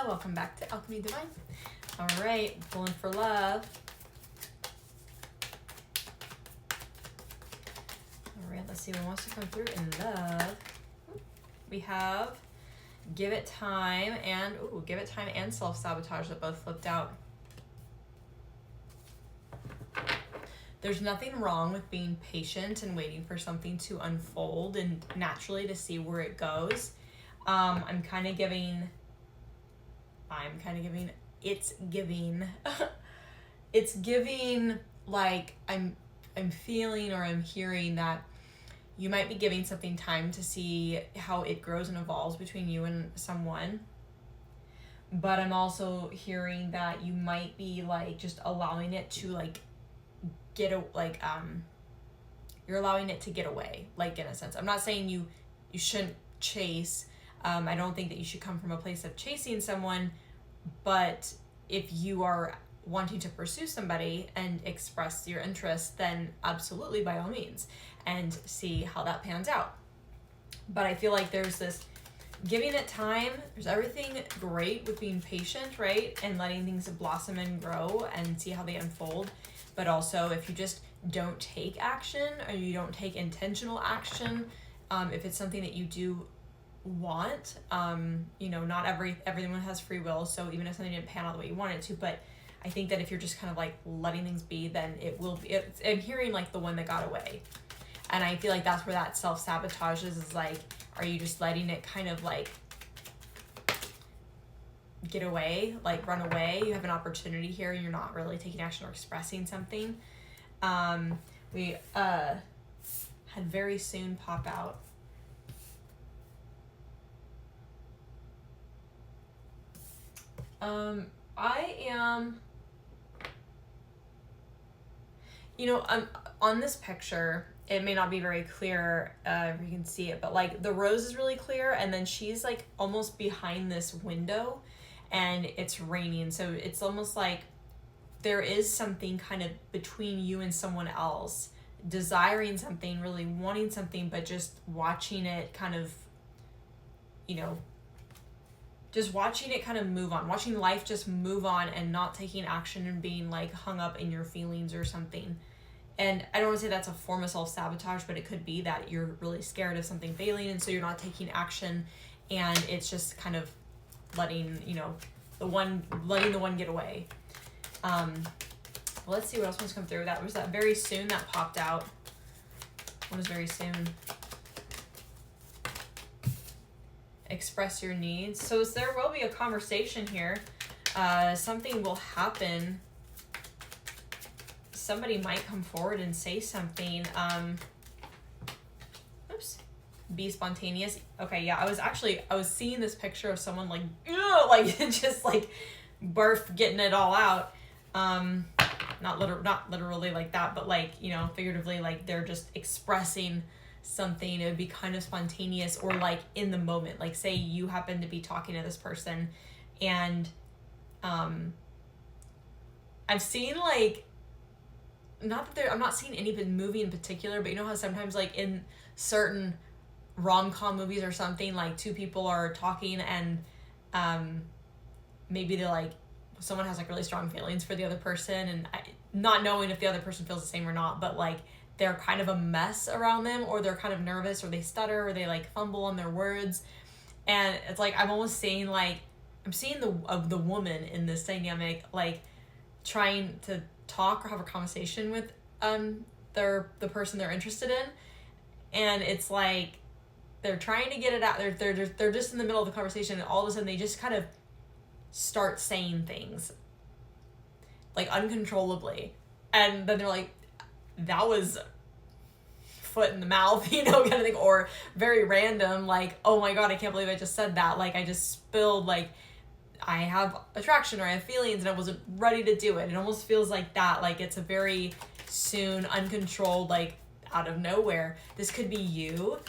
welcome back to Alchemy Divine. All right, pulling for love. All right, let's see what wants to come through in love. We have give it time and self-sabotage that both flipped out. There's nothing wrong with being patient and waiting for something to unfold and naturally to see where it goes. I'm kind of giving like I'm feeling or I'm hearing that you might be giving something time to see how it grows and evolves between you and someone. But I'm also hearing that you might be like just allowing it to like you're allowing it to get away, like in a sense. I'm not saying you shouldn't chase. I don't think that you should come from a place of chasing someone, but if you are wanting to pursue somebody and express your interest, then absolutely, by all means, and see how that pans out. But I feel like there's this giving it time. There's everything great with being patient, right? And letting things blossom and grow and see how they unfold. But also, if you just don't take action or you don't take intentional action, if it's something that you do want, not everyone has free will, so even if something didn't pan out the way you want it to, but I think that if you're just kind of like letting things be, then it will be. I'm hearing like the one that got away, and I feel like that's where that self-sabotage is like, are you just letting it kind of like get away, like run away? You have an opportunity here and you're not really taking action or expressing something. We had very soon pop out. I am, on this picture, it may not be very clear if you can see it, but like the rose is really clear, and then she's like almost behind this window and it's raining. So it's almost like there is something kind of between you and someone else, desiring something, really wanting something, but just watching it kind of, just watching it kind of move on, watching life just move on and not taking action and being like hung up in your feelings or something. And I don't want to say that's a form of self-sabotage, but it could be that you're really scared of something failing, and so you're not taking action, and it's just kind of letting the one get away. Let's see what else wants to come through. That was that very soon that popped out. What is very soon? Express your needs. So there will be a conversation here. Something will happen. Somebody might come forward and say something. Be spontaneous. Okay, yeah, I was seeing this picture of someone like just like barf getting it all out. Not literally like that, but like, figuratively, like they're just expressing something. It would be kind of spontaneous or like in the moment. Like say you happen to be talking to this person and I'm seeing like, I'm not seeing any movie in particular, but you know how sometimes like in certain rom-com movies or something, like two people are talking and maybe they're like, someone has like really strong feelings for the other person, and not knowing if the other person feels the same or not, but like they're kind of a mess around them, or they're kind of nervous, or they stutter, or they like fumble on their words. And it's like I'm almost seeing like, I'm seeing the woman in this dynamic like trying to talk or have a conversation with the person they're interested in, and it's like they're trying to get it out. They're just in the middle of the conversation, and all of a sudden they just kind of start saying things like uncontrollably, and then they're like, that was foot in the mouth, kind of thing, or very random, like, oh my god, I can't believe I just said that, like I just spilled, like I have attraction or I have feelings and I wasn't ready to do it. It almost feels like that, like it's a very soon, uncontrolled, like out of nowhere. This could be you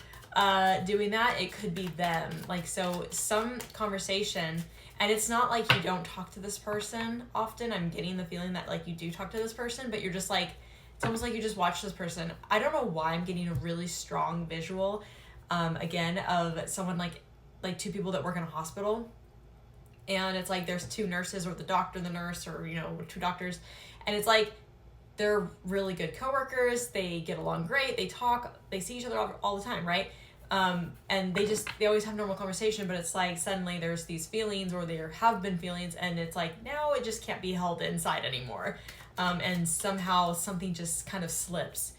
doing that, it could be them, like, so some conversation. And it's not like you don't talk to this person often. I'm getting the feeling that like you do talk to this person, but you're just like, it's almost like you just watch this person. I don't know why I'm getting a really strong visual, again, of someone like two people that work in a hospital. and it's like there's two nurses, or the doctor and the nurse, or two doctors, and it's like they're really good coworkers, they get along great, they talk, they see each other all the time, right? And they always have normal conversation, but it's like suddenly there's these feelings, or there have been feelings, and it's like now it just can't be held inside anymore, and somehow something just kind of slips,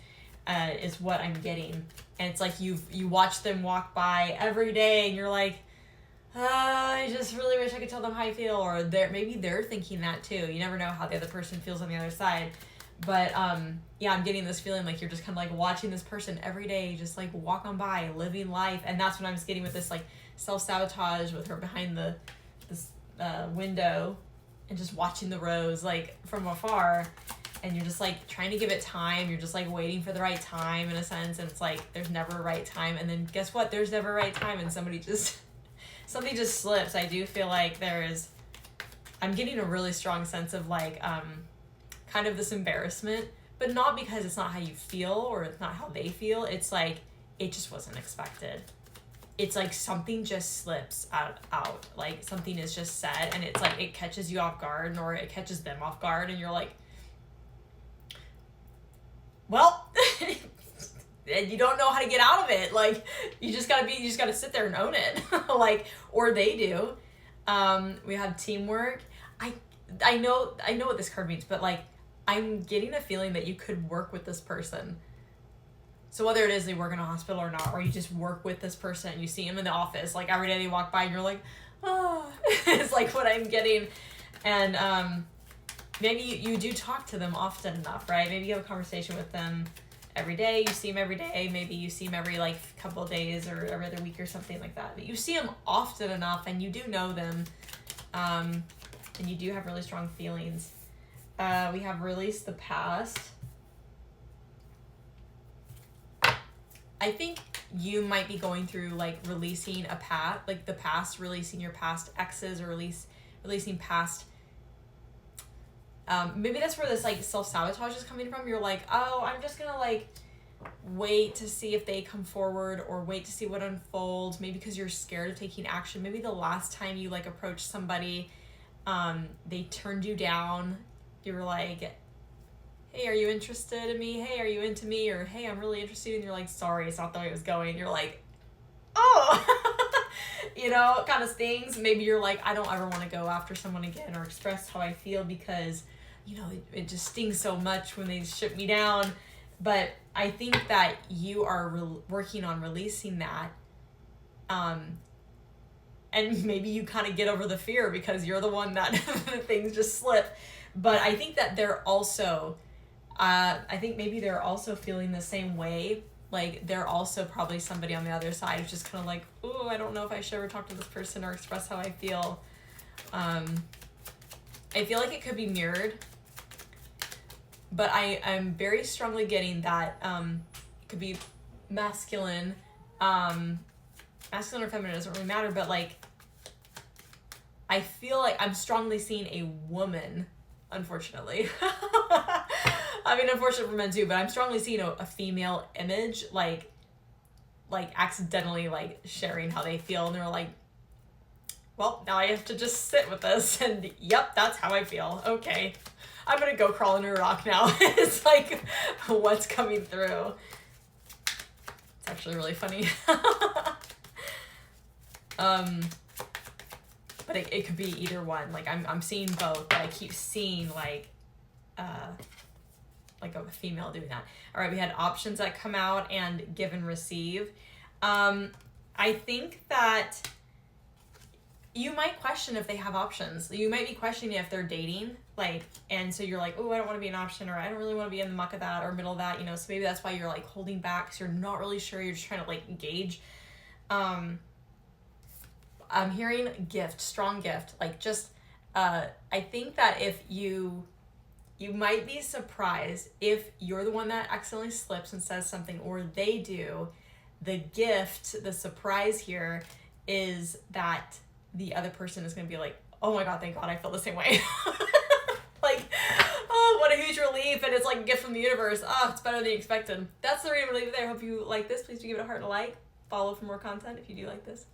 is what I'm getting. And it's like you watch them walk by every day, and you're like, I just really wish I could tell them how I feel, or maybe they're thinking that too. You never know how the other person feels on the other side. But yeah, I'm getting this feeling like you're just kind of like watching this person every day, just like walk on by, living life. And that's what I'm just getting with this like self-sabotage with her behind this window, and just watching the rose like from afar. And you're just like trying to give it time. You're just like waiting for the right time in a sense. And it's like there's never a right time. And then guess what? There's never a right time. And something just slips. I do feel like I'm getting a really strong sense of like kind of this embarrassment, but not because it's not how you feel or it's not how they feel. It's like it just wasn't expected. It's like something just slips out. Like something is just said, and it's like it catches you off guard, or it catches them off guard, and you're like, well, and you don't know how to get out of it. Like you just gotta sit there and own it. Like, or they do. We have teamwork. I know what this card means, but like I'm getting a feeling that you could work with this person. So whether it is they work in a hospital or not, or you just work with this person, you see them in the office, like every day they walk by and you're like, oh, it's like what I'm getting. And maybe you do talk to them often enough, right? Maybe you have a conversation with them every day. You see them every day. Maybe you see them every like couple of days or every other week or something like that. But you see them often enough, and you do know them, and you do have really strong feelings. We have release the past. I think you might be going through like releasing a past, like the past, releasing your past exes, or releasing past. Maybe that's where this like self-sabotage is coming from. You're like, oh, I'm just gonna like wait to see if they come forward, or wait to see what unfolds. Maybe because you're scared of taking action. Maybe the last time you like approached somebody, they turned you down. You were like, hey, are you interested in me? Hey, are you into me? Or hey, I'm really interested. And you're like, sorry, it's not the way it was going. You're like, oh, it kind of stings. Maybe you're like, I don't ever want to go after someone again or express how I feel because, it just stings so much when they shut me down. But I think that you are working on releasing that. And maybe you kind of get over the fear because you're the one that things just slip. But I think that they're also, maybe they're also feeling the same way. Like they're also probably somebody on the other side who's just kind of like, oh, I don't know if I should ever talk to this person or express how I feel. I feel like it could be mirrored. But I'm very strongly getting that it could be masculine. Masculine or feminine doesn't really matter, but like I feel like I'm strongly seeing a woman, unfortunately. I mean, unfortunate for men too, but I'm strongly seeing a female image, like accidentally like sharing how they feel, and they're like, well, now I have to just sit with this, and yep, that's how I feel. Okay, I'm gonna go crawl under a rock now. It's like, what's coming through? It's actually really funny. But it could be either one. Like I'm seeing both, but I keep seeing like a female doing that. All right, we had options that come out and give and receive. I think that you might question if they have options. You might be questioning if they're dating, and so you're like, oh, I don't want to be an option, or I don't really want to be in the muck of that or middle of that, so maybe that's why you're like holding back, because you're not really sure. You're just trying to like engage. I'm hearing gift, strong gift, like just, I think that if you might be surprised if you're the one that accidentally slips and says something, or they do. The gift, the surprise here is that the other person is going to be like, oh my God, thank God I feel the same way. Like, oh, what a huge relief. And it's like a gift from the universe. Oh, it's better than you expected. That's the reading. I'm going to leave it there. I hope you like this. Please do give it a heart and a like. Follow for more content if you do like this.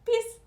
Peace.